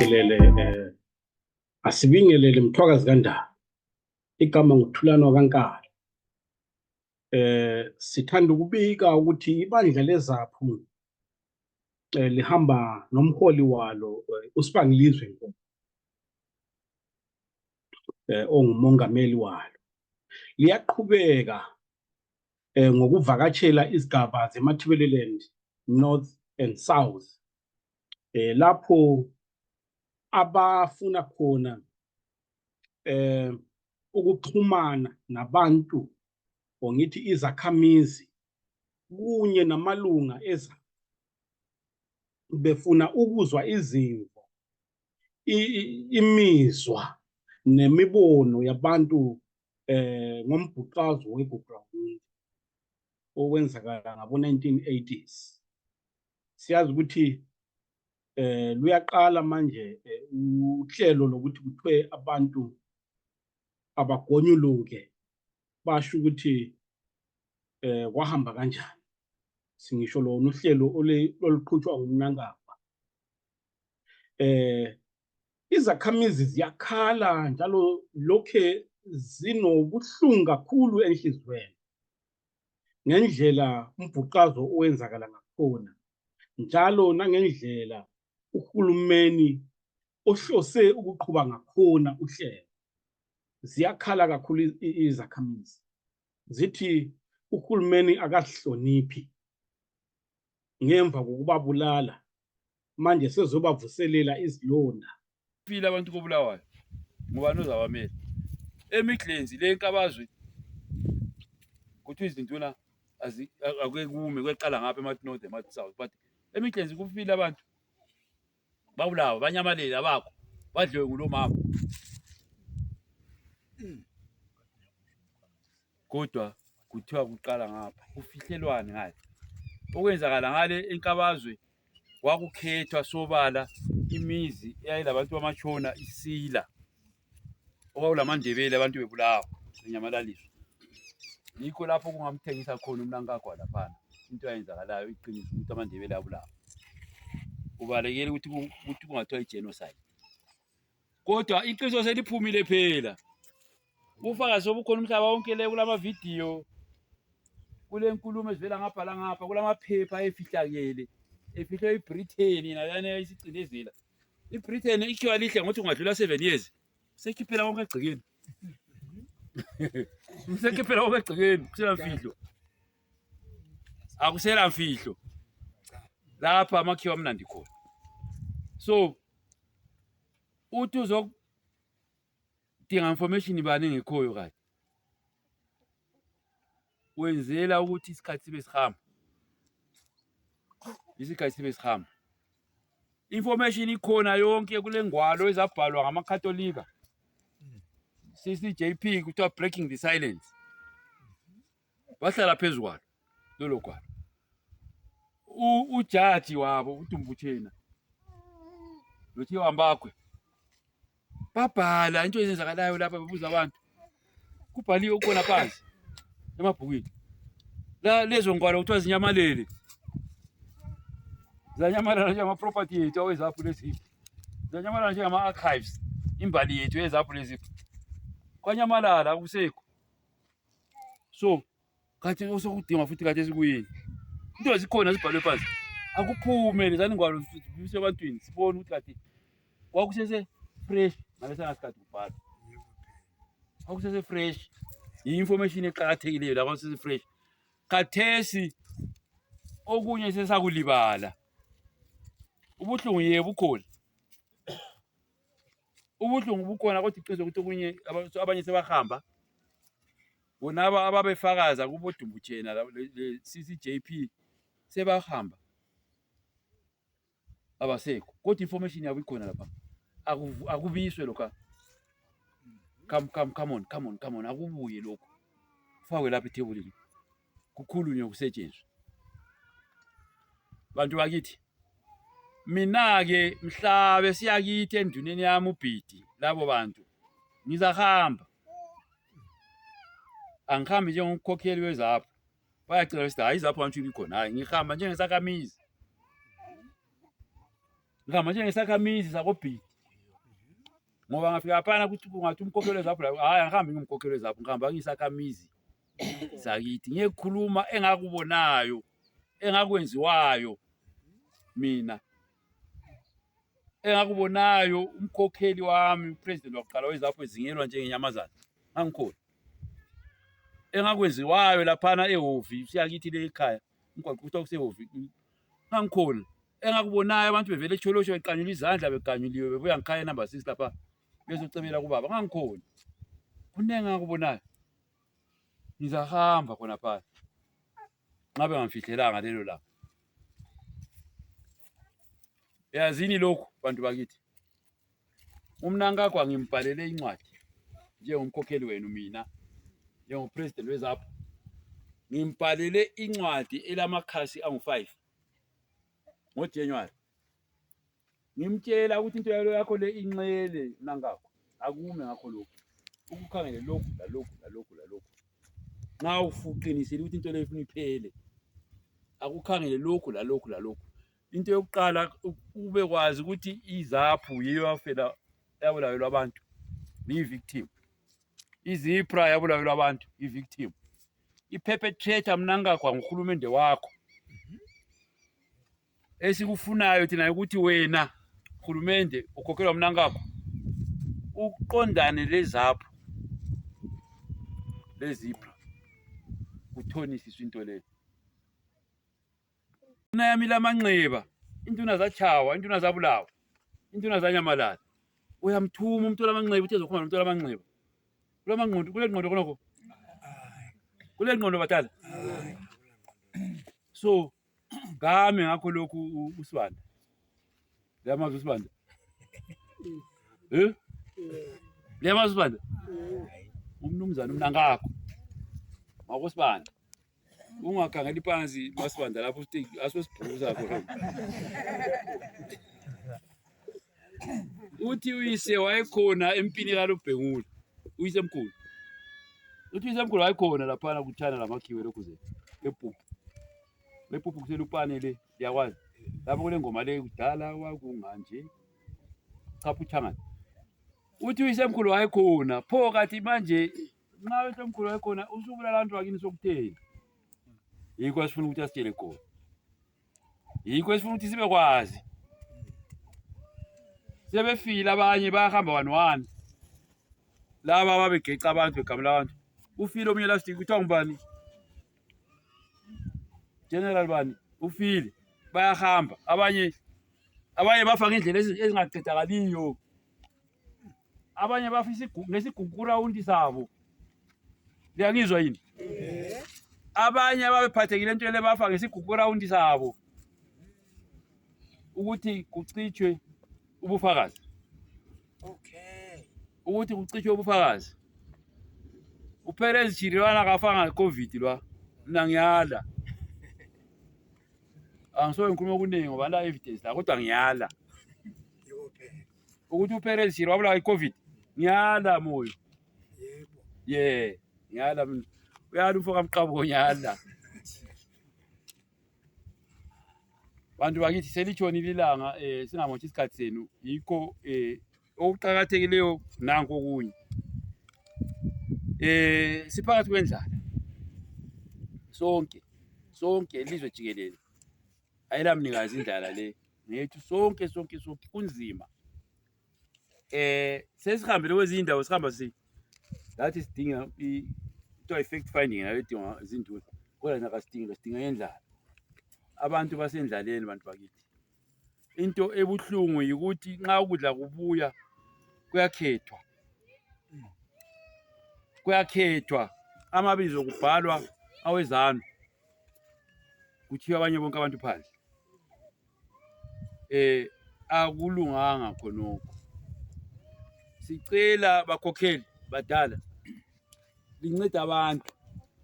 Sibingelele asibingelele Mthwakazi kaNdaba. Igama nguThulani kaNkala. Sithanda ukubika ukuthi ibandla leZaphu lihamba nomholi walo uSibangilizwe Nkomo, ongumongameli walo. Liyaqhubeka ngokuvakashela izigaba zeMatabeleland North and South, lapho abafuna khona ukuxhumana nabantu ongithi izakhamizi kunye namalunga befuna ukuzwa izimvo, imizwa nemibono yabantu ngombhuqazo weGugurawuni owenzakala ngabo-1980s. Siyazi ukuthi luyaqala manje uhlelo lokuthi kuthiwe abantu abagonyuluke basho ukuthi kwahamba kanjani. Singisho lona uhlelo oluqhutshwa nguMnangagwa. Izakhamizi ziyakhala njalo lokhe zinobuhlungu kakhulu enhlizweni ngendlela umbhuqazo owenzakala ngakhona, njalo nangendlela uhulumeni ohlose ukuqhuba ngakhona uhlelo. Ziyakhala kakhulu izakhamizi, zithi uhulumeni akasihloniphi. Ngemva kokubabulala manje sezobavuselela izilonda. Fila abantu kobulawayo ngoba nozawamela eMidlands le Nkabazwe kuthi izintuna akekume kweqala ngapha eManorth eMaSouth, but eMidlands kufile abantu babulawa banyamalele abakho badliwe ngulo mama. Kodwa kuthiwa kuqala ngapha kufihlelwane ngale okwenzakala ngale eNkabazwe. Kwakukhethwa sobala imizi eyayilabantu bamashona isila okwakulaMandebele abantu bebulawa benyamalaliswa. Yikho lapho kungamthengisa khona uMnangagwa laphana into eyenzakalayo iqiniso ukuthi aMandebele abulawa. Kubalekile ukuthi kungathiwa igenocide. Kodwa iqiniso seliphumile phela. Ufakazi obukhona umhlaba wonke le kulama video, kule nkulumo ezivela ngapha la ngapha, kulamaphepha efihlakele efihlwe iBritain nalana isicindezela. iBritain ikhiwa lihle ngothi ungadlula 7 years sekhiphela konke egcikeni. Sekhiphela konke egcikeni kusela mfihlo. Akusela mfihlo. Lapha amakhiwa amnandi khona. So uthi uzodinga information ibani engekhoyo kade. Wenzela ukuthi isikhathi sibe sihamba. Isikhathi sibe sihamba. Information ikhona yonke kule ngwalo ezabhalwa ngamaKhatholika. CCJP kuthiwa breaking the silence. Bahlala phezulu lolo gwalo. Ujaji wabo uTumbuthena lothiwa Mbakwe babhala into ezenzakalayo lapha bebuza abantu. Kubhaliwe ukona phansi emabhukwini. La lezo ngwalo kuthiwa zinyamalele. Zanyamalala nje ama-property yethu aweZaphu leziphi. Zanyamalala nje ama-archives, imbali yethu yeZaphu leziphi. Kwanyamalala akusekho. So kathi osokudinga futhi kathi esikuyini. Into ezikhona zibhalwe phansi. Akuphume lezani ngwalo sifise ebantwini sibone ukuthi kathi kwakusese fresh ngalesa ngasikhathi kubhala. Kwakusese fresh. I-information eqhakathekileyo la kwakusese fresh. Khathesi okunye sesakulibala. Ubuhlungu yebo bukhona. Ubuhlungu bukhona kodwa iqiniso ukuthi okunye abanye sebahamba. Bona ababefakaza kubo Dumbuthena le CCJP sebahamba. Abasekho. Kodwa information yabo ikhona lapha. Akubiswe lokho. Come on. Akubuye lokho. Ufakwe lapha ethebulini. Kukhulunywe kusetshenzwe. Bantu bakithi. Mina ke mhlabe siyakithi enduneni yami uBhidi labo bantu. Ngizahamba. Angikhambi njengomkhokheli weZaphu. Bayacela ukuthi hayi iZaphu antsho ikhona. Hayi ngihamba njengesakhamizi. Ngihamba njengesakhamizi sakoBhidi. ngoba ngafika hapana ukuthi kungathi umkhokheli wezapho la hayi angihambi ngimkhokheli wezapho ngihamba ngiyisakhamizi sakithi ngiyekhuluma engakubonayo engakwenziwayo mina engakubonayo umkhokheli wami upresident waqala wezapho ezingelwa njengenyamazana angikhona engakwenziwayo laphana ehovi siyakithi le ekhaya umgwaqo kuthiwa kusehovi angikhona engakubonayo abantu bevele echolosho beqanyula izandla beganyuliwe bebuya ngikhaya number 6 lapha bezocebela kubaba ngangikhona kunenge ngakubonayo ngizahamba khona phansi ngabe ngamfihlelanga lelo la yazini lokhu bantu bakithi umnankakho ngimbhalele incwadi njengomkhokheli wenu mina njengopresident wezapho ngimbhalele incwadi elamakhasi angu5 ngoJanuary ngimtshela ukuthi into yakho le inxele mnankakho akume ngakho lokho ukukhangele lokhu lalokhu nxa ufuqinisile ukuthi into le ifuna iphele akukhangele lokhu lalokhu into yokuqala ube kwazi ukuthi izaphu yiyo yafela yabulalelwa abantu victim izipra yabulalelwa abantu victim iperpetrator mnankakho nguhulumende wakho esikufunayo thina ukuthi wena uhulumende ukhokhelwa mnankakho uqondane lezaphu lezipra kuthonisiswa into leyo yami lamanxeba intuna zachawa intuna zabulawa intuna zanyamalala uyamthuma umuntu lamanxeba uthi ezokhona umuntu lamanxeba kulamangqondo kule ngqondo khonoko kule ngqondo batala so ngame ngakho lokhu usibanda lamazi usibanda lemazi usibanda umnumzana umnankakho makusibanda ungakhangela phansi masibanda lapho uthi asosibhuza khona uthi uyise wayekhona empini kaLobhengula uyise mkhulu uthi uyise mkhulu wayekhona lapha kuthana lamakhiwe lokhu ze lepuphu kuselupane le yakwazi lapho kule ngoma le kudala wakunganje chaputhangana uthi uyise mkhulu wayekhona pho kathi manje nxa uyise mkhulu wayekhona usubulala abantu bakini sokutheni yikho asifuna ukuthi asitshele khona yikho esifuna ukuthi sibe kwazi sebefile abanye bayahamba one laba ababegeca abantu begamula abantu ufile omunye last kuthiwa ngubani general bani ufile bayahamba abanye bafa ngendlela ezingaqedakaliyo abanye bafa ngesigugura undi sabo liyangizwa yini abanye ababephathekile into le bafa ngesigugura undi sabo ukuthi kucithwe ubufakazi ukuthi kucithwe ubufakazi uPerez Chiriwana akafanga ngeCovid lwa mina ngiyala angisoke ngikhuluma okuningi ngoba la evidence la kodwa ngiyala ukuthi uPerez Chiriwana wabulawa yiCovid ngiyala moyo yebo ngiyala mina uyala umfoka mqabo ngiyala bantu bakithi selitshonile ilanga singamothi isikhathi senu yikho okuqhakathekileyo nanko okunye siphakathi kwendlala sonke elizwe jikelele ayilamnikazi indlala le nethu sonke kunzima sesihambile kwezindawo sihamba lathi sidinga into effect finding ayidinga izinduna kodwa nakasidinga sidinga endlala abantu basendlaleni bantu bakithi into ebuhlungu ukuthi nxa ukudla kubuya kuyakhethwa amabizo kubhalwa awezanu kuthiwa abanye bonke abantu phandle akulunganga khonokho sicela bakhokheli badala linceda abantu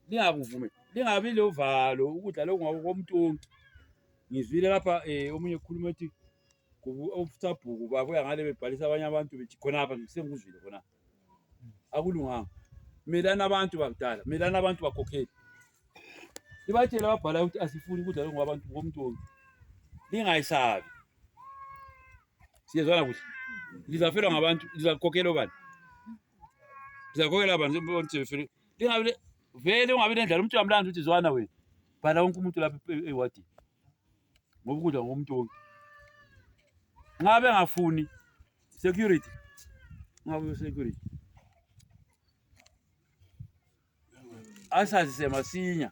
lingakuvume lingabi lovalo ukudla lokho ngomuntu wonke ngizwile lapha omunye ekhuluma ethi ubusabhuku babuya ngale bebhalisa abanye abantu bethi khonapha ngisenguzwile khona akulunganga melana abantu bakudala melana abantu bakhokheli libatshela babhala ukuthi asifuni ukudla lokho ngabantu bomuntu wonke lingayisabi siyezwana kuhle lizafelwa ngabantu lizakhokhela obani lizakhokhela abantu bonke lingabe vele ungabe lendlela umuntu uyamlanda uthi zwana wena bhala wonke umuntu lapha ewadini ngoba ukudla ngomuntu wonke ngabe ngafuni security ngabe security asazi semasinya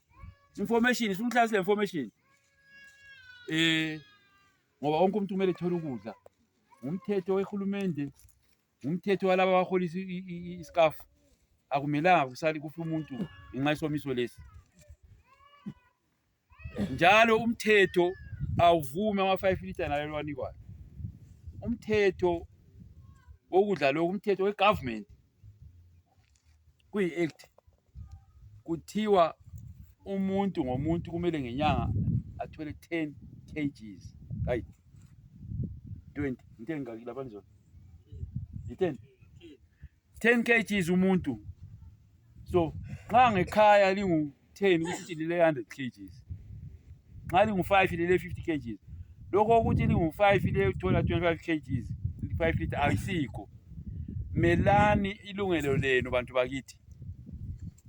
information isimuhlasi le information ngoba wonke umuntu kumele ethole ukudla umthetho wehulumende umthetho walaba abaholisa isikafu akumelanga kusali kufe umuntu ngenxa yesomiso lesi njalo umthetho awuvumi ama-5 litre nalelo wanikwayo umthetho wokudla lokhu umthetho wegovernment kuyi-act kuthiwa umuntu ngomuntu kumele ngenyanga athole 10 kgs hayi 20 ngithe ngakilapha nizona yi-10 kgs umuntu so nxa ngekhaya lingu-10 kushuthi lile 100 kgs nxa lingu-5 lile 50 kgs lokho ukuthi lingu-5 lile uthola 25 kgs 5 litre ayisikho melani ilungelo lenu bantu bakithi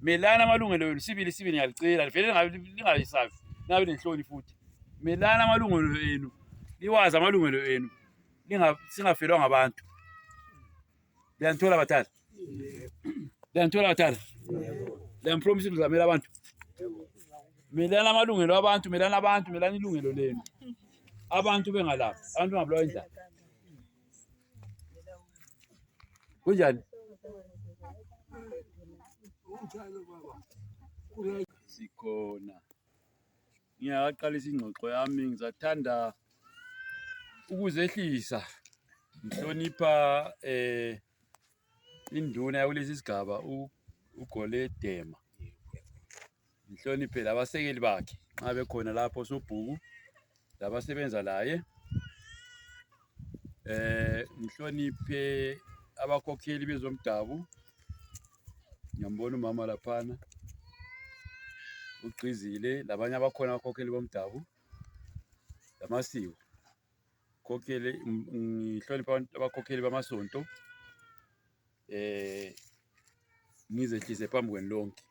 melana amalungelo enu sibili ngiyalicela vele lingayisafi ngabe lenhloni futhi melana amalungelo enu liwazi amalungelo enu singafelwa ngabantu liyanthola bathatha liyanthola bathatha liyampromise ukuzamela abantu melana amalungelo abantu melana ilungelo lenu abantu bengalapha abantu bengabulawa indlala kunjani sikhona ngiyaqalisa ingxoxo yami ngizathanda ukuzehlisa ngihlonipha induna yakulesi sigaba uGoledema ngihloniphe labasekeli bakhe nxa bekhona lapho sobhuku labasebenza laye ngihloniphe abakhokheli bezomdabu ngiyambona umama laphana ugqizile labanye abakhona abakhokheli bomdabu lamasiko khokhele ngihlonipha abakhokheli bamasonto ngizehlise phambi kwenu lonke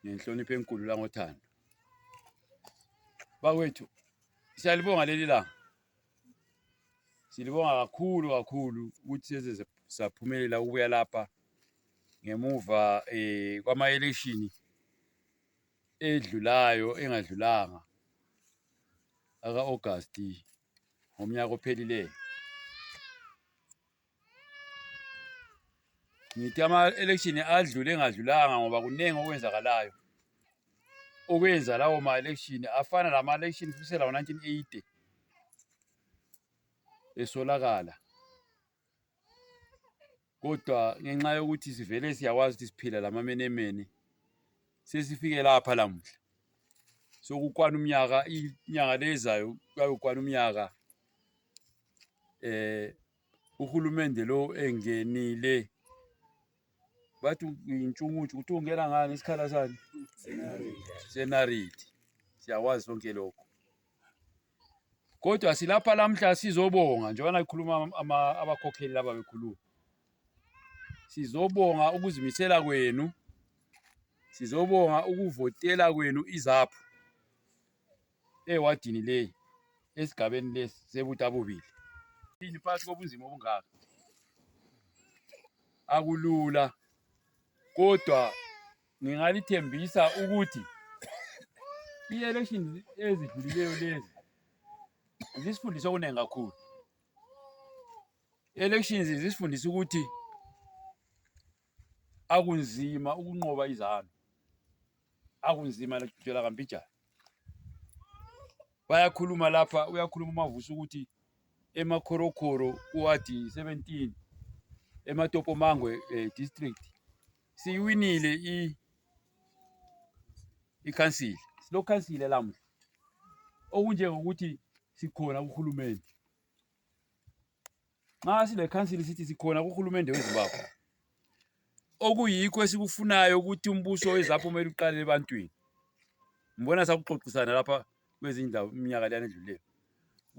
ngihloniphe enkulu langothando bakwethu siyalibonga leli langa silibonga kakhulu ukuthi size saphumelela ukubuya lapha ngemuva kwama-election edlulayo engadlulanga aka-August ngomnyaka ophelileyo ngithi ama-election adlule engadlulanga ngoba kunengi okwenzakalayo okwenza lawo ma-election afana lama-election kusukela ngo-1980 esolakala kodwa ngenxa yokuthi sivele siyakwazi ukuthi siphila lamamenemene sesifike lapha lamuhla sokukwana umnyaka inyanga lezayo kuyakwana umnyaka uhulumende lo engenile bathi intshumutshu kuthi ungena ngani isikhala sani senariti siyakwazi sonke lokho kodwa silapha lamhla sizobonga njengoba ikhuluma abakhokheli laba bekhuluma sizobonga ukuzimisela kwenu sizobonga ukuvotela kwenu izaphu ewadini leyi esigabeni lesi sebutabubili ini phakathi kobunzima obungaka akulula kodwa ngingalithembisa ukuthi i-election ezidlulileyo lezi zisifundisa okuningi kakhulu elections zisifundisa ukuthi akunzima ukunqoba izanu akunzima lekutshela kampijana bayakhuluma lapha uyakhuluma uMavusi ukuthi eMakhorokhoro uwadi 17 eMatopo Mangwe district siyiwinile i-council silo council lamuhla okunje ngokuthi sikhona kuhulumende nxa sile council sithi sikhona kuhulumende weZimbabwe okuyikho esikufunayo ukuthi umbuso wezapho kumele uqale ebantwini mbona sakuxoxisana lapha kwezinye indawo iminyaka leyana edluleyo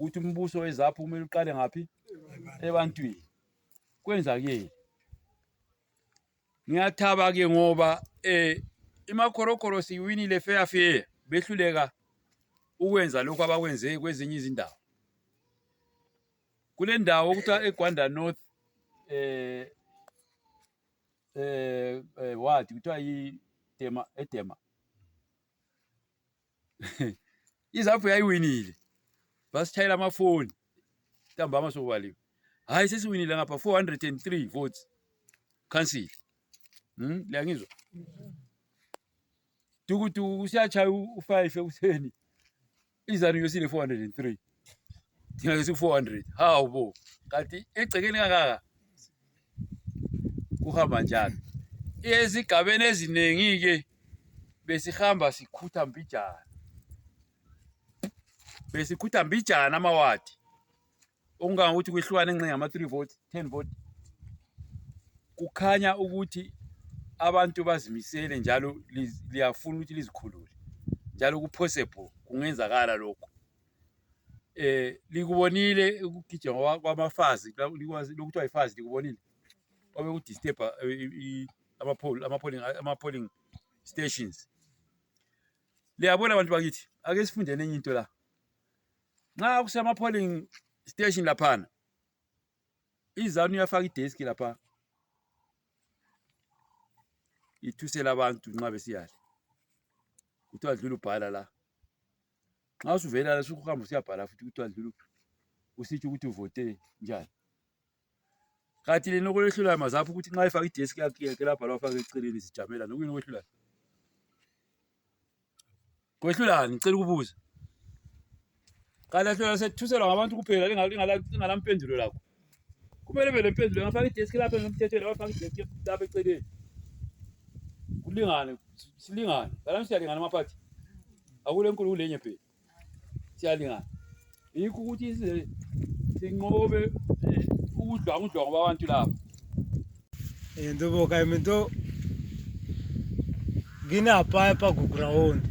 ukuthi umbuso wezaphu kumele uqale ngaphi ebantwini kwenzakeni. Ngiyathaba ke ngoba imakhorokhoro siwinile fair behluleka ukwenza lokho abakwenze kwezinye izindawo. Kule ndawo okuthiwa eGwanda North what kuthiwa edema izaphu yayiwinile basithayela amafoni ntambama sokubaliwe. Hayi sesiwinile ngapha 403 votes council. Liyangizwa? Dukudu usiyachaya u5 ekuseni. Izanu yosile 403. Thina yesi 400. Hawu bo. Kanti egcekeni kangaka kuhamba njalo. Ezigabeni eziningi ke besihamba sikhutha mbijana. Besikhutha mbijana amawadi. Onganga ukuthi kwehlukane encenga ama 3 votes, 10 votes. Kukhanya ukuthi abantu bazimisele njalo liyafuna ukuthi lizikhulule. Njalo kupossible kungenzakala lokho. Likubonile ukugijima kwamafazi likwazi lokuthiwa ayifazi likubonile. Obe kudisturb ama-polling stations. Liyabona abantu bakithi ake sifunde nenye into la. Nxa kusema-polling station laphana izanu yafaka idesk lapha ithusela abantu nxa besiyadla. Kuthiwa dlula ubhala la. Nxa usuvela la sukuhamba usiyabhala futhi kuthiwa dlula usitsho ukuthi uvote njani. Kanti lena okwehlulayo mazapho ukuthi nxa efaka idesk yakhe lapha lafaka eceleni sijamela nokuyini okwehlulayo. Kwehlulani ngicela ukubuza. Kanti sethuselwa ngabantu kuphela lingalampendulo lakho. Kumele belempendulo ngafaka idesk lapha ngomthethweni bafaka idesk lapha eceleni. Kulingane silingane. Bala siyalingana amaphathi. Akulenkulu kulenye phela. Siyalingana. Yikho ukuthi sinqobe ukudlwa kwabantu lapha. Ndobo kayimento gina pa ku ground.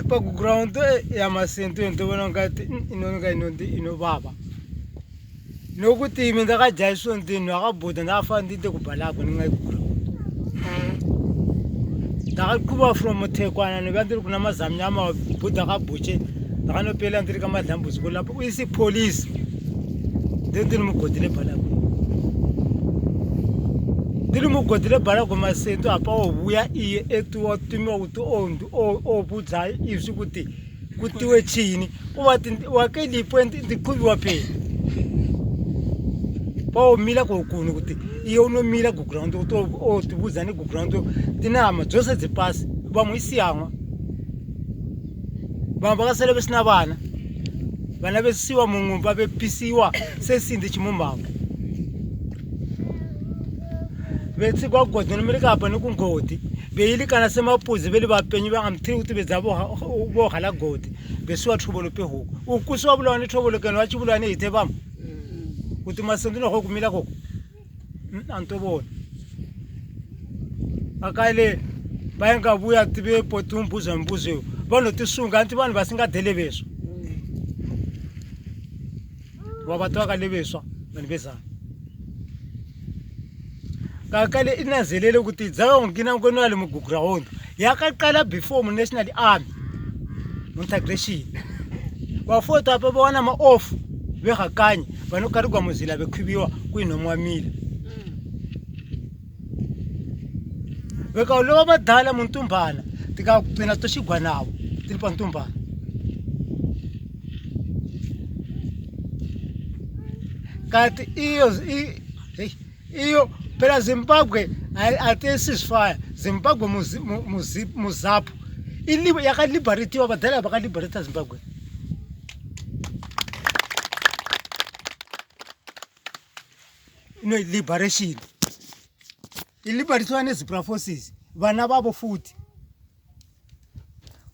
Pa ku ground ya masento into bona ngathi ino baba. Nokuthi mina ka Jason ndini akabuda ndafandite kubalako ningayikhulu. Ndaqhuba from Muthekwana nebantu kunamazamnyama buda kabhutshe ndakanopela ndiri kamadlambuzi kulapho uyisi police ndiri mugodile balako ndiri mugodile balako masento apa obuya iye etuwa timo uto ondu obudza izwi kuti wechini uwati wakelipo ndikhubiwa phela mila kokunu kuti iye unomila ku ground ukuthi otubuzane ku ground tinama dzose dzipasi vamwe isiyamwa vamwe vakasele vesina vana vesiwa mung'umba vepisiwa sesindi chimumbavu vetsikwa godhi nomile kapa nikungodi veili kana semapuzi veli vapenyi vangamthiri kuti vedza vohala godhi vesiwa thuvolo pehuku ukusiwa vulawani thovolokeni vachivulwani hite vamwe kuti masendo no kumila koko antobona akale bayenga buya tibe potumbuza mbuzo bono tisunga anti vanhu vasingadeleveso vabato vakaleveswa vanhu vezana kakale inazelele kuti dzawa ngina ngono ali mugugura hondo yakaqala before mu national army integration bafota apa bona ma off vehakanye vanokarigwa muzila vekhwiviwa kuinomwamile vekaulova vadala muntumbana tikagcina toxigwa navo tiri pantumbana kati iyo phela Zimbabwe ate ceasefire Zimbabwe muzapu yakaliberatiwa vadala vakaliberata Zimbabwe no liberation iliberatiwa nezipra forces vana vavo futhi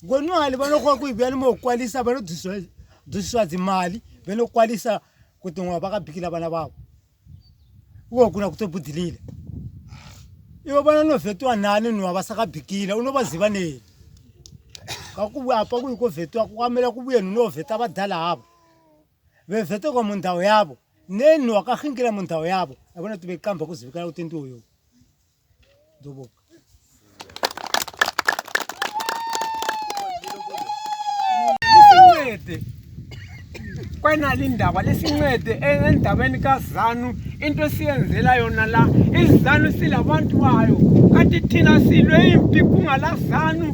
ngonwali vanokwa kuivya limokwalisa vanodusiswa dzimali vanokwalisa kuti mwa vakabhikila vana vavo uko kuna kutobudhilile ivo vana novhetiwa nani nuwa vasakabhikila unovaziva nei kakubuya apha kuyikovetiwa kwamele kubuye nonoveta abadala abo bevete kwa mundawo yabo neni wakahingila mundawo yabo yabona ukuthi beqamba kuzivikela ukuthi into uyo ndoboka lesincede kwenali indaba lesincede endabeni kaZanu into esiyenzela yona la iZanu silabantu bayo kanti thina silwe impi kungalazanu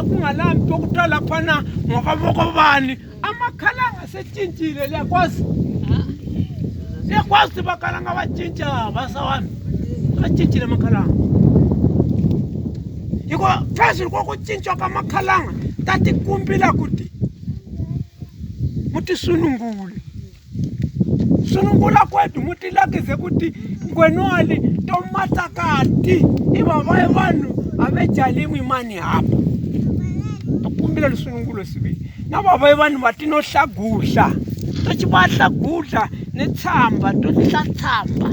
kungalampi okuthola khona ngokobani amakhalanga setshintshile liyakwazi liyakwazi bakhalanga batshintsha basawami batshintshile amakhalanga yiko phezulu kokutshintshwa kwamakhalanga tathi kumpila kuti muti sunungula kwethu muti lakize kuti ngwenwali tomatakati ibavaye vanhu avejalimu imani hapa akumbila lisunungulo sibili nabavaye vanhu vatinohlagudla tochivahlagudla netsamba tohlatsamba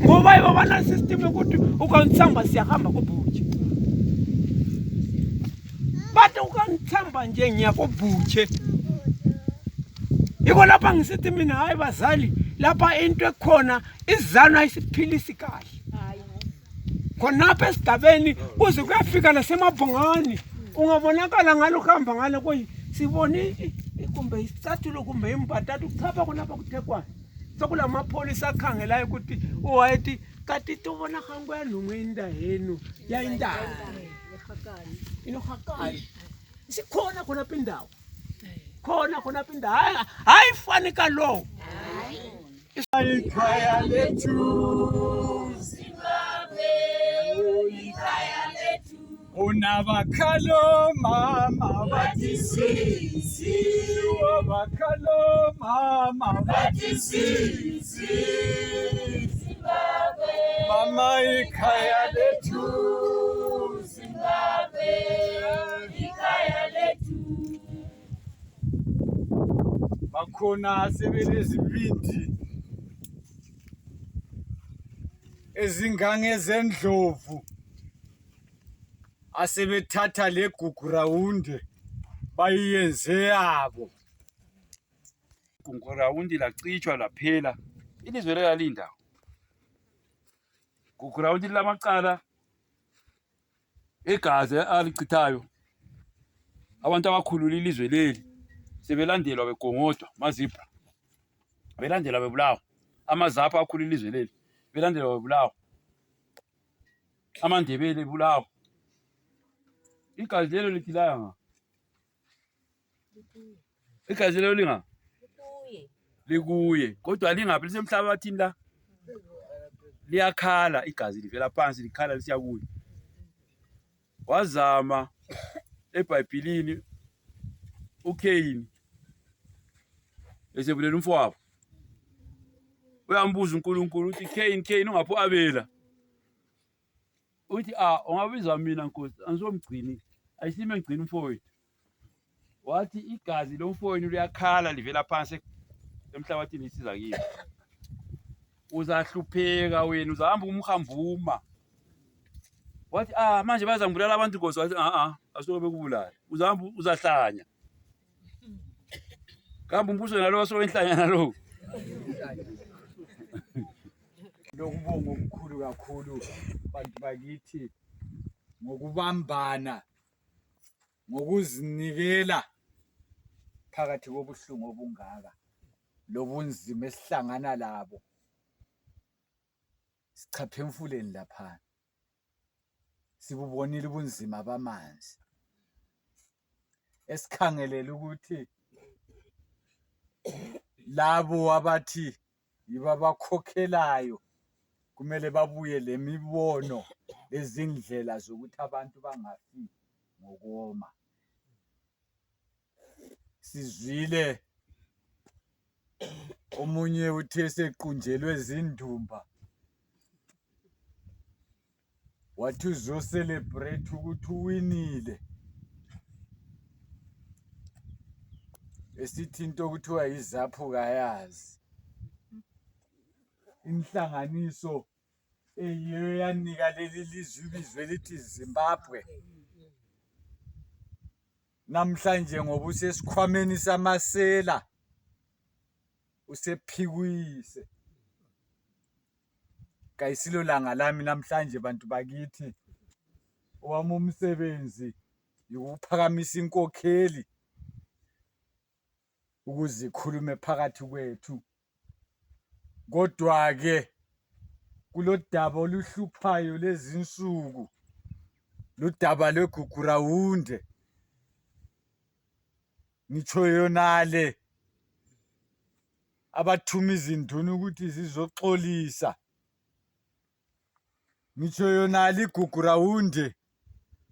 ngoba ivo vana system yokuti ukanitsamba siyahamba kubhuche bati ukanitsamba nje ngiyakobhuche yiko lapha ngisithi mina hayi bazali lapha into ekhona iZanu ayisiphilisi kahle khonapha esigabeni kuze kuyafika nasemabhongani ungabonakala ngalo uhamba ngalo kuyi sibone kumbe isicathulo kumbe imbatata ukuchapha khonapha kuthekwana sokulamapholisa akhangelayo ukuthi uwayethi kati tubona khangwe nungwenda henu ya indaba inohakani sikhona khonapha indawo khona pinda hayi fani kalo ikhaya lethu Zimbabwe ikhaya lethu unabakhalo mama batisisi bakhalo mama batisisi Zimbabwe mama ikhaya lethu Zimbabwe ikhaya lethu bakhona sebelezibindi ezingange zendlovu asebethatha legugu rawunde bayiyenze yabo Gugu rawundi lacitshwa laphela ilizwe lelalindawo gugu rawundi lamacala egazi alichithayo abantu abakhulula ilizwe leli sebelandelwa begongodwa mazibra belandelwa bebulawa amazapha akhulula ilizwe leli belandelwa bebulawa amandebele bulawa igazi lelo likhilaya nga igazi lelo linga likuye kodwa lingaphi lisemhlabathini la liyakhala igazi livela phansi likhala lisiya kuye wazama eBhayibhelini uKhayini esebulela umfowabo uyambuza uNkulunkulu uthi Khayini ungapho abela uthi ungabiza mina Nkosi angisomgcini ayisime ngigcina umfowethu wathi igazi lomfowenu liyakhala livela phansi emhlabathini isiza kimi uzahlupheka wena uzahamba umhambuma wathi manje bazangibulala abantu Nkosi wathi asobe bekubulala uzahamba uzahlanya kambe umbuso nalo wasobe enhlanya nalo lokubonga okukhulu kakhulu bantu bakithi ngokubambana ngokuzinikela phakathi kobuhlungu obungaka lobunzima esihlangana labo sichaphe emfuleni lapha sibubonile ubunzima bamanzi esikhangelela ukuthi labo abathi yibabakhokhelayo kumele babuye lemibono lezindlela zokuthi abantu bangafi ngokoma sizwile omunye uthe sequnjelwe zindumba wathi uzo celebrate ukuthi uwinile esithi into okuthiwa yizaphu kayazi inhlanganiso eyiyo yanika leli lizwe ibizwe lithi Zimbabwe namhlanje ngoba usesikhwameni samasela usephikwise. Kayisilo langa lami namhlanje bantu bakithi. Owami umsebenzi ukuphakamisa inkokheli ukuze ikhulume phakathi kwethu. Kodwa ke kulodaba oluhluphayo lezi insuku, ludaba lweGugurawunde. Ngitsho yonale abathuma izinduna ukuthi zizoxolisa. Ngitsho yonale iGugurawunde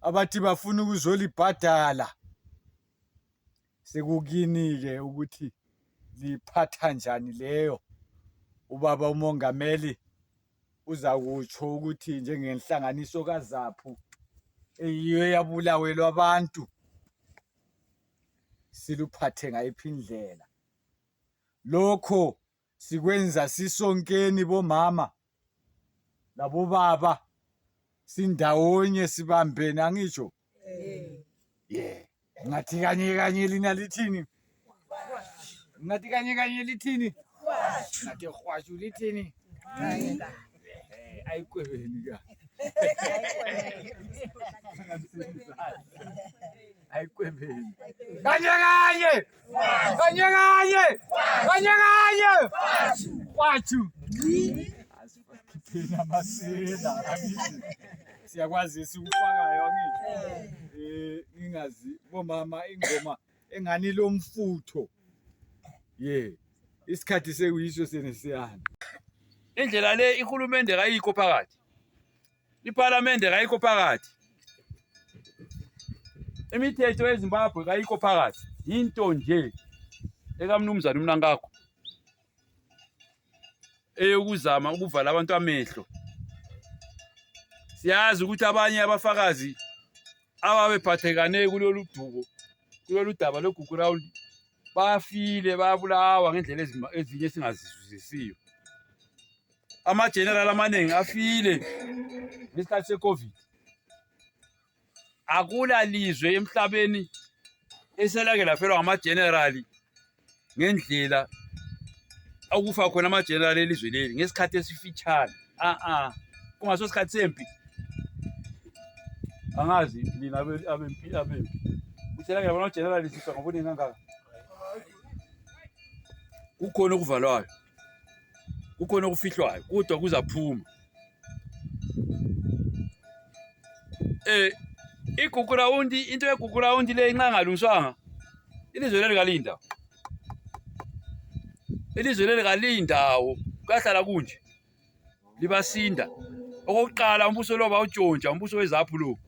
abathi bafuna ukuzolibhadala. Sekukini ke ukuthi liphatha njani leyo. Ubaba umongameli uza kutsho ukuthi njengenhlanganiso kaZAPU eyiyo yabulawelwa abantu siluphathe ngayiphi indlela. Lokho sikwenza sisonkeni bomama labobaba sindawonye sibambene angisho. Ngathi kanye lina lithini? Ngathi kanye lithini? Ngathi khwashu lithini? Ayikwebeni ka. Ayikwebeni. Kanye. Khwashu. Asiphina masela angithi. Siyakwazisa ukufakayo angithi. Ngingazi bomama ingoma engani lomfutho. Isikhathi sekuyiso senesiyana. Indlela le ihulumende kayikho phakathi. Iparlamente kayikho phakathi. Imithetho yeZimbabwe kayikho phakathi. Into nje ekamnumzana uMnankakho eyokuzama ukuvala abantu amehlo. Siyazi ukuthi abanye abafakazi ababephathekane kulolu dubo, kulolu daba lweGugurawundi bafile babulawa ngendlela ezinye singazizwisisiyo. Ama-general amaningi afile ngesikhathi se-COVID. Akula lizwe emhlabeni eselake lafelwa ngama-general ngendlela akufa khona ama-general elizwe leli ngesikhathi esifitshane. Kungaso isikhathi sempi. Angazi lina abempi. Uselake labona ama-general sifa ngobuningi kangaka. Kukhona okuvalwayo. Kukhona okufihlwayo kodwa kuzaphuma. iGugurawundi into yeGugurawundi le inqangalungiswanga ilizwe leli kalinda. Ilizwe leli kalindawo kahlala kunje libasinda. Okokuqala umbuso lo bawuntshontsha umbuso weZAPU lo.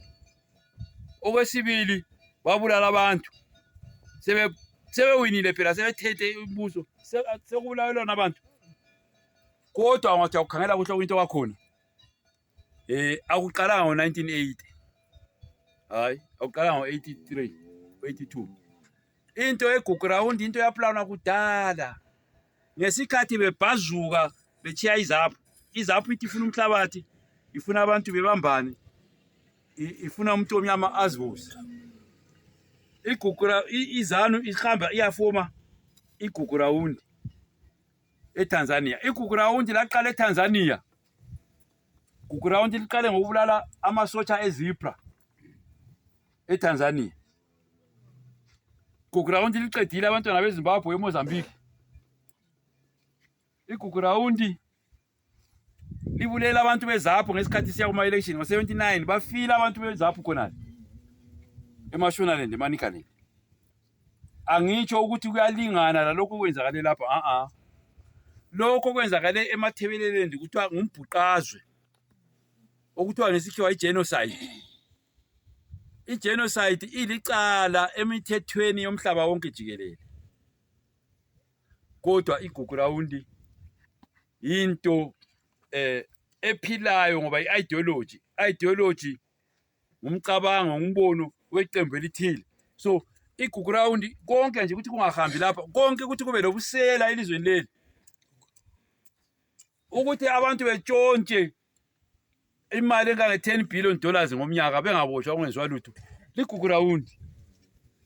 Okwesibili babulala abantu. Sebewinile phela sebethethe umbuso sekubulawelwa nabantu. Kodwa ungathi ukukhangela kuhle into kwakhona. Akuqala ngo1980. Hayi, akuqala ngo83, 82. Into yeGugurawundi into yaplanwa kudala. Ngesikhathi bebhazuka bechiya iZAPU. iZAPU ithi ifuna umhlabathi, ifuna abantu bebambane. Ifuna umuntu omnyama azibuze. iZANU ihamba iyafoma iGugurawundi eTanzania. iGugurawundi laqala eTanzania. iGugurawundi liqale ngokubulala amasotsha ezebra eTanzania. iGugurawundi liqedile abantwana beZimbabwe eMozambique. iGugurawundi libulela abantu beZAPU ngesikhathi siya kuma election ngo79 bafila abantu beZAPU khona eMashonaland eManicaland. Angitsho ukuthi kuyalingana lalokho kwenzakale lapha. Lokho kwenzakale eMathebeleland kuthiwa ngumbhuqazwe. Okuthiwa nesikhiwa igenocide. Igenocide ilicala emithethweni yomhlaba wonke jikelele. Kodwa iGugurawundi into ephilayo ngoba ideology ngumcabango ngumbono weqembu elithile. So iGugurawundi konke nje ukuthi kungahambi lapha konke ukuthi kube lobusela elizweni leli. Ukuthi abantu betshontshe imali engange $10 billion ngomnyaka bengaboshwa kungenziwa lutho. iGugurawundi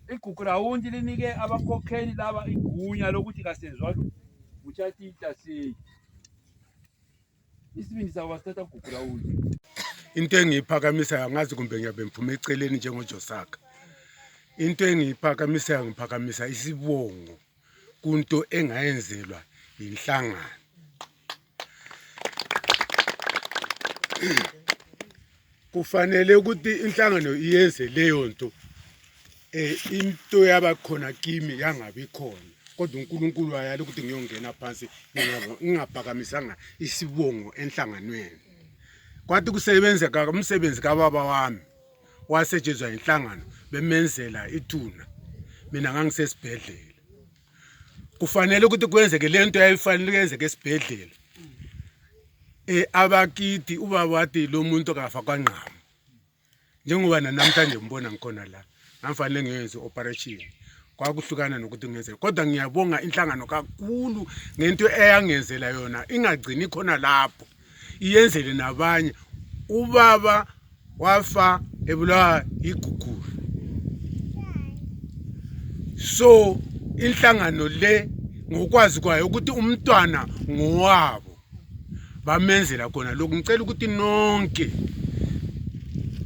Igugrawundi linike abakhokheli laba igunya lokuthi kasenzwa lutho utshatita seyi isibindi sabo basithatha gugrawundi. Into engiyiphakamisa ngazi kumbe ngiyabe ngiphume eceleni njengoJosaka. Into engiyiphakamisa ngiphakamisa isibongo kunto engayenzelwa inhlangano. Kufanele ukuthi inhlangano iyenze leyo nto into yabakhona kimi yangabi khona. Kodwa uNkulunkulu ayala ukuthi ngiyongena phansi ngingaphakamisanga isibongo enhlanganweni. Kwathi kusebenzeka umsebenzi kababa wami wasetshenzwa inhlangano bemenzela ithuna mina ngangisesibhedlela. Kufanele ukuthi kwenzeke lento yayifanele kwenzeke esibhedlela. Abakiti ubaba wathi lo muntu kafa kwanqama. Njengoba namhlanje ngibona ngikhona la ngifanele ngiyenze operation. Kwakuhlukana nokuthi ngenze kodwa ngiyabonga inhlangano kakhulu ngento eyangenzela yona ingagcini khona lapho iyenzele nabanye. Ubaba wafa ebulawa igugulu. So inhlangano le ngokwazi kwayo ukuthi umntwana ngowabo bamenzela khona lokho. Ngicela ukuthi nonke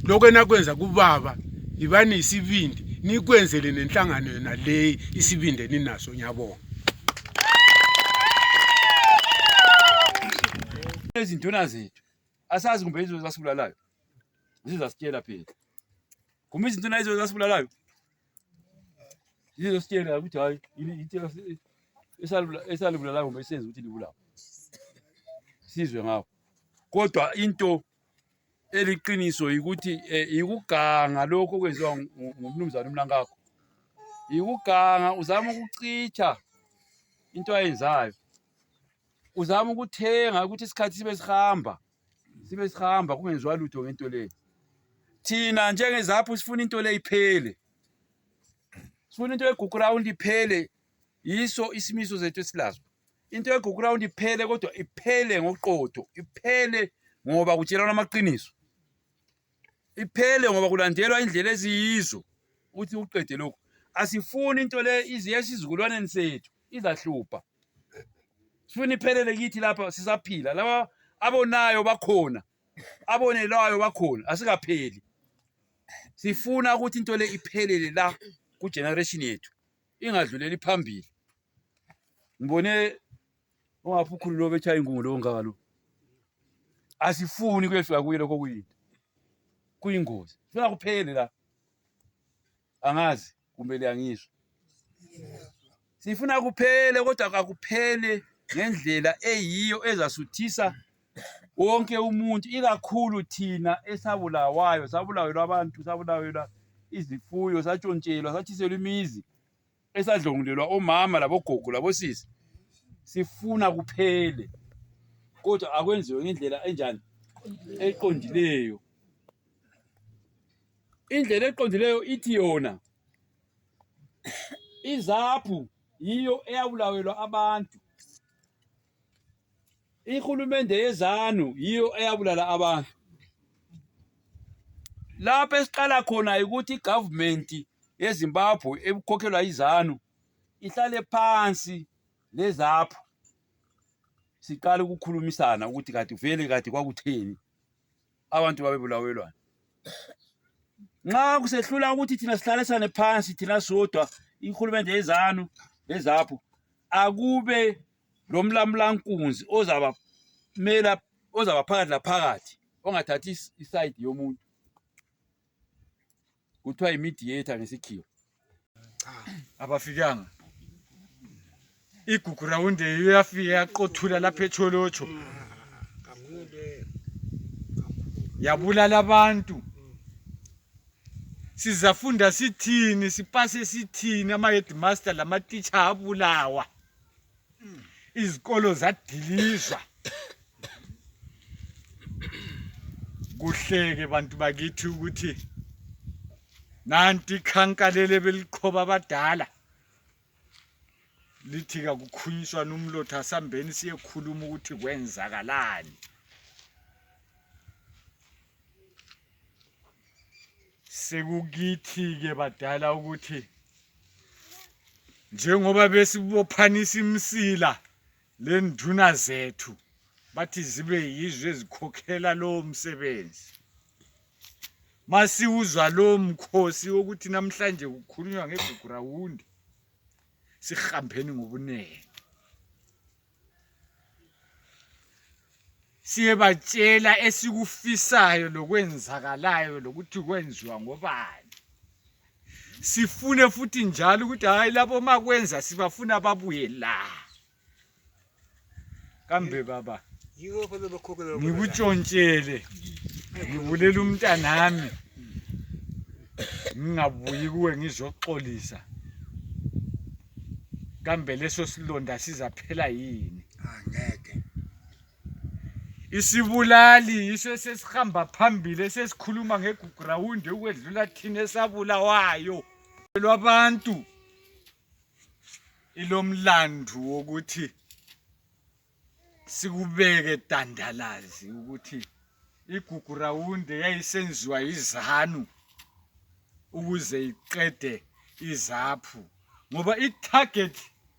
lokho enakwenza kubaba ibani isibindi nikwenzele nenhlangano yona le isibinde ninaso. Ngiyabonga. Izinduna zethu asazi kumbe izo zasibulalayo zizasitshela phela kumbe izinduna izo zasibulalayo zizositshela ukuthi hayi ithi esalibulalayo kumbe isenze ukuthi libulawe sizwe ngakho. Kodwa into eliqiniso ukuthi ikuganga lokho kwenziwa ngumnumzana uMnankakho. Ikuganga uzama ukucicha into ayenzayo. Uzama ukuthenga ukuthi isikhathi sibe sihamba kungenziwa lutho ngento le. Thina njengezapho sifuna into le iphele. Sifuna into egugrawundi iphele. Yiso isimiso zethu esilazo. Into egugrawundi iphele kodwa iphele ngoqotho. Iphele ngoba kutshelana amaqiniso. Iphele ngoba kulandelwa indlela eziyizo uthi uqede lokho. Asifuni into le iziye esizukulwaneni sethu izahlupha. Sifuna iphelele kithi lapha sisaphila. Laba abonayo bakhona. Abonelayo bakhona. Asikapheli. Sifuna ukuthi into le iphelele la ku generation yethu. Ingadluleli phambili. Ngibone ongaphukhulu lo bechaya ingungu lo ngaka lo. Asifuni kuyefika kuye lokho kuyini. Kuyingozi. Sifuna kuphele la. Angazi kumele angizwe. Sifuna kuphele kodwa akuphele ngendlela eyiyo ezasuthisa wonke umuntu ikakhulu thina esabulawayo sabulawelwa abantu sabulawelwa izifuyo satshontshelwa sathiselwa imizi esadlongolelwa omama labogogo labosisi. Sifuna kuphele kodwa akwenziwe ngendlela enjani eqondileyo. Indlela eqondileyo ithi yona izaphu yiyo eyabulawelwa abantu. Ihulumende yezanu yiyo eyabulala abantu. Lapho esiqala khona ukuthi igovernment yeZimbabwe ebukhokhelwa izanu ihlale phansi lezaphu. Siqala ukukhulumisana ukuthi kade vele kade kwakutheni abantu babebulawelwana. Nxa kusehlula ukuthi thina sihlalisane phansi thina sodwa ihulumende yezanu lezaphu akube lo mlamulankunzi ozabamela ozaba phakathi laphakathi ongathathi iside yomuntu kuthiwa imediator ngesikhiwa. Abafikanga igugrawundi yafika yaqothula lapha eTholotsho yabulala abantu. Sizafunda sithini sipase sithini ama-headmaster lama-teacher abulawa. Izikolo zadilizwa. Kuhleke bantu bakithi ukuthi nanti ikhankalele belikhoba abadala. Lithi kakukhunyiswa nomlotha sambeni siyekhuluma ukuthi kwenzakalani. Sekukithi ke badala ukuthi njengoba besibophanisa imsila lenduna zethu bathi zibe yizwe ezikhokhela lo msebenzi. Masiuzwa lo mkhosi ukuthi namhlanje kukhulunywa ngeGugurawundi sihambeni ngobunene. Siye batshela esikufisayo lokwenzakalayo lokuthi kwenziwa ngobani. Sifune futhi njalo ukuthi hayi labo makwenza sibafuna babuye la. Kambe baba ngikutshontshele ngibulela umntanami ngingabuyi kuwe ngizoxolisa. Kambe leso silonda sizaphela yini? Angeke. Isibulali iso sesihamba phambili sesikhuluma ngeGugurawundi ukwedlula thina esabulawayo lwabantu. Ilomlandu wokuthi sikubeke dandalazi ukuthi iGugurawundi yayisenziwa izanu ukuze iqede izaphu, ngoba itarget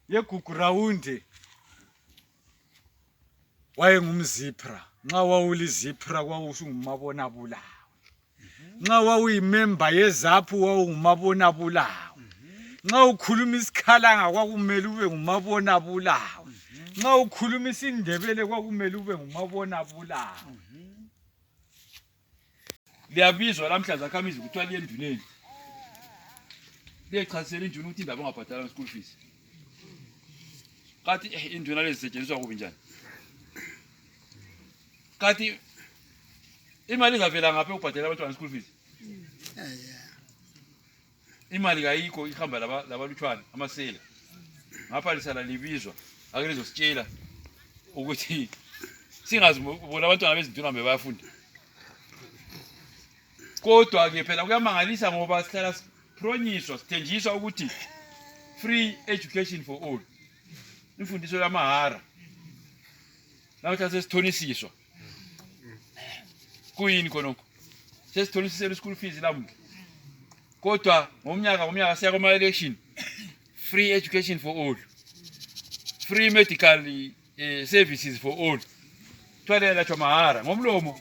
yeGugurawundi wayengumzipra. Nxa wawulizipra kwawusungumabona bulawo. Nxa wawuyimember yezaphu wawungumabona bulawo. Nxa ukhuluma isikhalanga kwakumele ube ngumabona bulawo. Nxa ukhuluma isindebele kwakumele ube ngumabona bulawo. Liyabizwa lamhlanje akhamizi kuthiwa liye enduneni. Liyechasisela induna ukuthi indaba ongabhadala school fees. Kathi induna lezi zisetshenziswa kubi njani? Kathi imali ingavela ngaphi ukubhadala abantwana school fees? Imali kayikho ihamba labalutshwana amasela. Ngapha lisala libizwa ake lizositshela ukuthi singazi bona abantwana bezinduna bayafunda. Kodwa ke phela kuyamangalisa ngoba sihlala sipronyiswa sithenjiswa ukuthi free education for all. Imfundiso yamahara. Nakuthi sesithonisiswa. Kuyini khonokho? Sesithonisisela school fees lamuhla. Kodwa ngomnyaka siya kuma election. Free education for all. Free medical services for all. Twalela chamahara ngomlomo.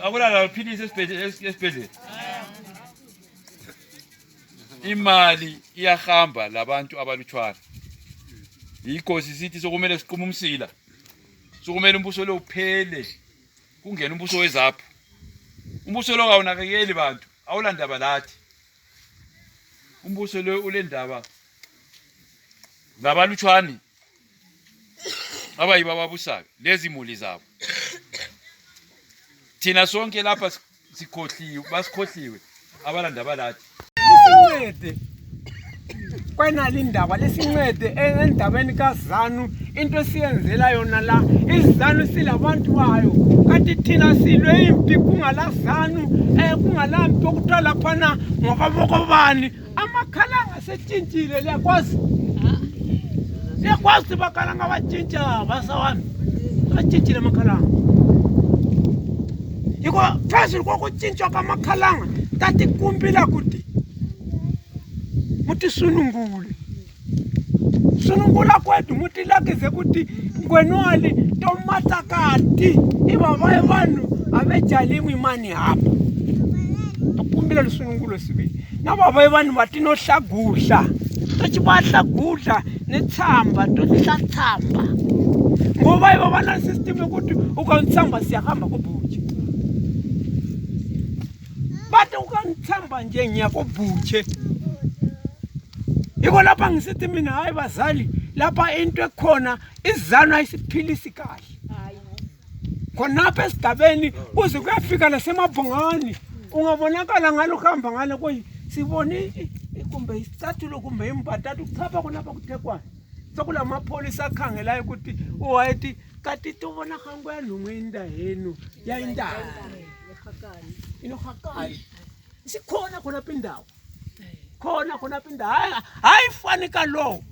Akulala philisi esibhedlela. Imali iyahamba labantu abalutshwana. Yikho sisithi sokumele siqhuma umsila. Sokumele umbuso lo uphele. Kungena umbuso wezaphu. Umbuso lo awunakekeli bantu, awulandaba lathi. Umbuso lo ulendaba ngabalutshwani abayiba babusayo lezi imuli zabo. Thina sonke lapha sikhohliwe, basikhohliwe abalandaba lathi. Lesincede kwenali indaba lesincede endabeni kaZanu into esiyenzela yona la izanu silabantu bayo kanti thina silwe impi kungalazanu kungalampi okuthola khona ngokobani amakhalanga setshintshile liyakwazi bakhalanga batshintsha basawami batshintshile amakhalanga yiko phezulu kokutshintshwa kwamakhalanga tathi kumbila kuti muti sunungula kwethu muti lakize kuti ngwenwali tomatakati ibabaye vanhu avejalimu imani hapa tokumbila lusunungulo sibili nababaye vanhu vatinohlagudla tochivahlagudla netsamba tohlatsamba ngoba ivo vana system yokuti ukanitsamba siyahamba kobhutshe bati ukanitsamba nje ngiyakobhutshe. Yiko lapha ngisithi mina hayi bazali lapha into ekhona izanu ayisiphilisi kahle. Khonapha esigabeni kuze kuyafika nasemabhongani ungabonakala ngalo khamba ngale koyi sibone kumbe isicathulo kumbe imbatata ukuchapha khonapha kuthekwana. Sokulamapholisa akhangelayo ukuthi uwayethi kati tubona khangwe nungwenda henu ya indaba. Inohakali. Sikhona khonapha indawo. Khona pinda hayi fani ka lo